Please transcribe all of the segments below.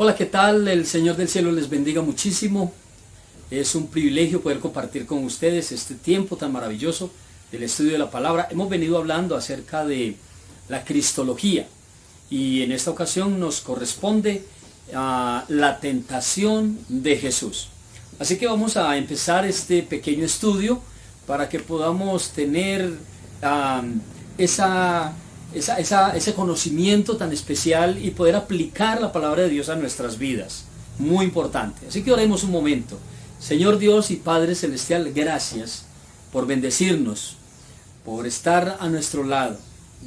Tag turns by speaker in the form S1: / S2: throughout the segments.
S1: Hola, ¿qué tal? El Señor del Cielo les bendiga muchísimo. Es un privilegio poder compartir con ustedes este tiempo tan maravilloso del estudio de la palabra. Hemos venido hablando acerca de la cristología y en esta ocasión nos corresponde a la tentación de Jesús. Así que vamos a empezar este pequeño estudio para que podamos tener ese conocimiento tan especial y poder aplicar la palabra de Dios a nuestras vidas. Muy importante. Así que oremos un momento. Señor Dios y Padre Celestial, gracias por bendecirnos, por estar a nuestro lado.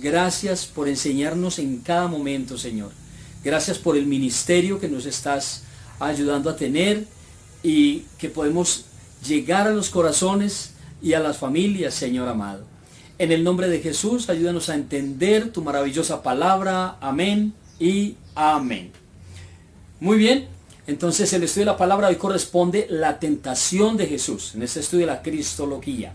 S1: Gracias por enseñarnos en cada momento, Señor. Gracias por el ministerio que nos estás ayudando a tener y que podemos llegar a los corazones y a las familias, Señor amado. En el nombre de Jesús, ayúdanos a entender tu maravillosa palabra. Amén y amén. Muy bien, entonces el estudio de la palabra hoy corresponde la tentación de Jesús, en este estudio de la cristología.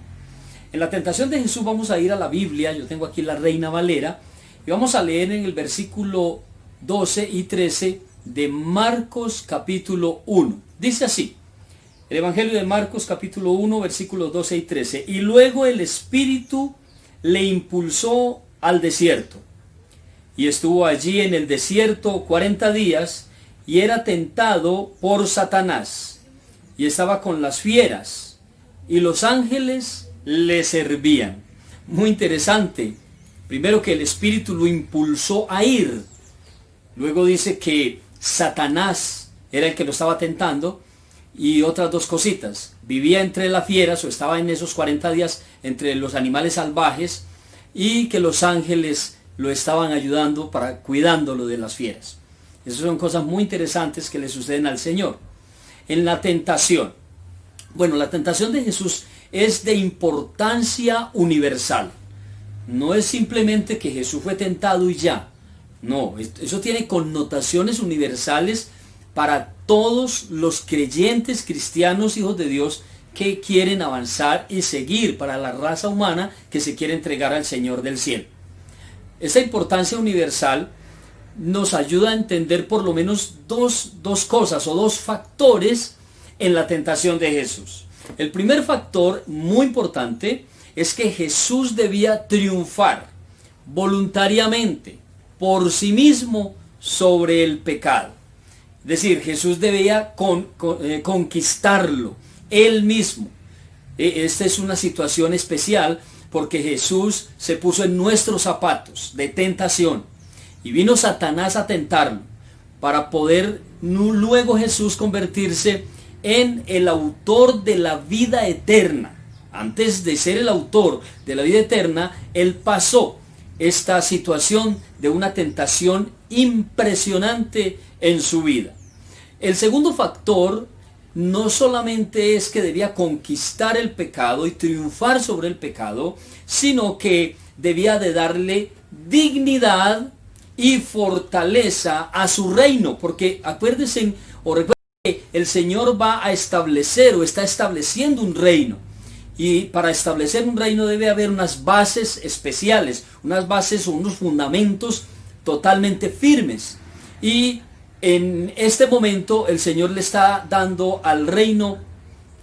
S1: En la tentación de Jesús vamos a ir a la Biblia, yo tengo aquí la Reina Valera, y vamos a leer en el versículo 12 y 13 de Marcos capítulo 1. Dice así, el Evangelio de Marcos capítulo 1, versículos 12 y 13. Y luego el Espíritu le impulsó al desierto, y estuvo allí en el desierto 40 días, y era tentado por Satanás, y estaba con las fieras, y los ángeles le servían. Muy interesante. Primero que el Espíritu lo impulsó a ir, luego dice que Satanás era el que lo estaba tentando, y otras dos cositas: vivía entre las fieras, o estaba en esos 40 días entre los animales salvajes, y que los ángeles lo estaban ayudando cuidándolo de las fieras. Esas son cosas muy interesantes que le suceden al Señor. En la tentación, bueno, la tentación de Jesús es de importancia universal. No es simplemente que Jesús fue tentado y ya. No, eso tiene connotaciones universales para todos los creyentes cristianos, hijos de Dios, que quieren avanzar y seguir, para la raza humana que se quiere entregar al Señor del cielo. Esta importancia universal nos ayuda a entender por lo menos dos cosas o dos factores en la tentación de Jesús. El primer factor muy importante es que Jesús debía triunfar voluntariamente por sí mismo sobre el pecado. Es decir, Jesús debía conquistarlo él mismo. Esta es una situación especial porque Jesús se puso en nuestros zapatos de tentación y vino Satanás a tentarlo para poder luego Jesús convertirse en el autor de la vida eterna. Antes de ser el autor de la vida eterna, él pasó esta situación de una tentación impresionante en su vida. El segundo factor no solamente es que debía conquistar el pecado y triunfar sobre el pecado, sino que debía de darle dignidad y fortaleza a su reino, porque acuérdense o recuerden que el Señor va a establecer o está estableciendo un reino. Y para establecer un reino debe haber unas bases especiales, unas bases o unos fundamentos totalmente firmes. Y en este momento el Señor le está dando al reino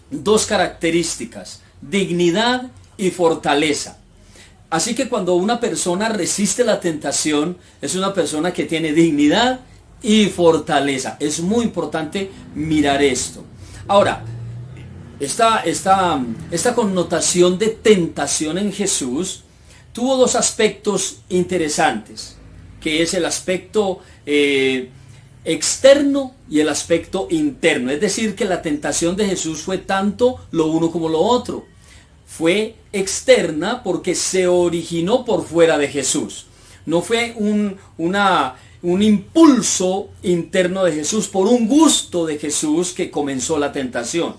S1: dos características: dignidad y fortaleza. Así que cuando una persona resiste la tentación, es una persona que tiene dignidad y fortaleza. Es muy importante mirar esto. Ahora, esta connotación de tentación en Jesús tuvo dos aspectos interesantes, que es el aspecto externo y el aspecto interno. Es decir, que la tentación de Jesús fue tanto lo uno como lo otro. Fue externa porque se originó por fuera de Jesús. No fue un impulso interno de Jesús, por un gusto de Jesús que comenzó la tentación,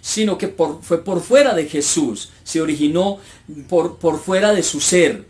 S1: sino que fue por fuera de Jesús, se originó por fuera de su ser.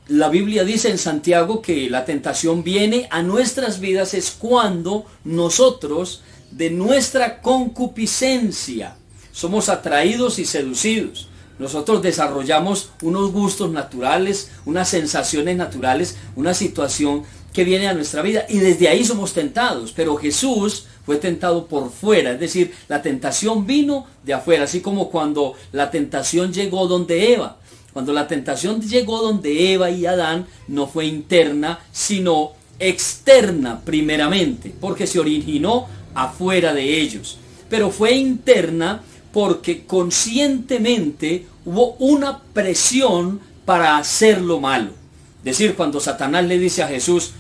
S1: La Biblia dice en Santiago que la tentación viene a nuestras vidas es cuando nosotros, de nuestra concupiscencia, somos atraídos y seducidos. Nosotros desarrollamos unos gustos naturales, unas sensaciones naturales, una situación que viene a nuestra vida y desde ahí somos tentados, pero Jesús fue tentado por fuera, es decir, la tentación vino de afuera, así como cuando la tentación llegó donde Eva. Cuando la tentación llegó donde Eva y Adán, no fue interna, sino externa primeramente, porque se originó afuera de ellos. Pero fue interna porque conscientemente hubo una presión para hacer lo malo. Es decir, cuando Satanás le dice a Jesús,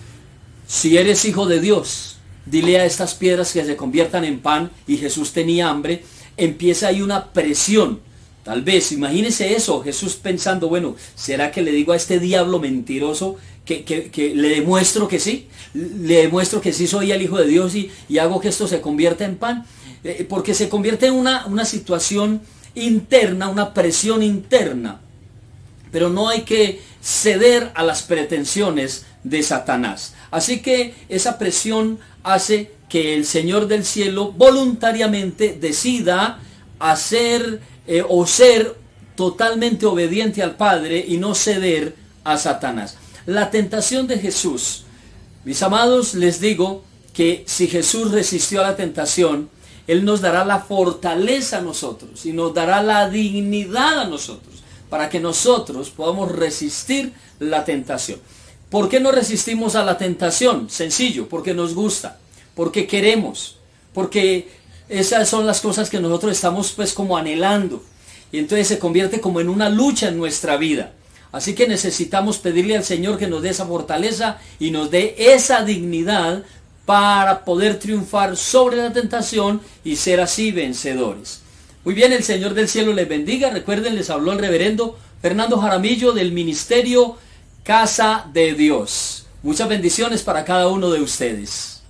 S1: si eres hijo de Dios, dile a estas piedras que se conviertan en pan, y Jesús tenía hambre, empieza ahí una presión. Tal vez, imagínese eso, Jesús pensando, bueno, ¿será que le digo a este diablo mentiroso que le demuestro que sí? Le demuestro que sí soy el hijo de Dios y hago que esto se convierta en pan. Porque se convierte en una situación interna, una presión interna. Pero no hay que ceder a las pretensiones de Satanás. Así que esa presión hace que el Señor del cielo voluntariamente decida hacer o ser totalmente obediente al Padre y no ceder a Satanás. La tentación de Jesús, mis amados, les digo que si Jesús resistió a la tentación, Él nos dará la fortaleza a nosotros y nos dará la dignidad a nosotros para que nosotros podamos resistir la tentación. ¿Por qué no resistimos a la tentación? Sencillo, porque nos gusta, porque queremos, porque esas son las cosas que nosotros estamos pues como anhelando. Y entonces se convierte como en una lucha en nuestra vida. Así que necesitamos pedirle al Señor que nos dé esa fortaleza y nos dé esa dignidad para poder triunfar sobre la tentación y ser así vencedores. Muy bien, el Señor del cielo les bendiga. Recuerden, les habló el reverendo Fernando Jaramillo del Ministerio Casa de Dios. Muchas bendiciones para cada uno de ustedes.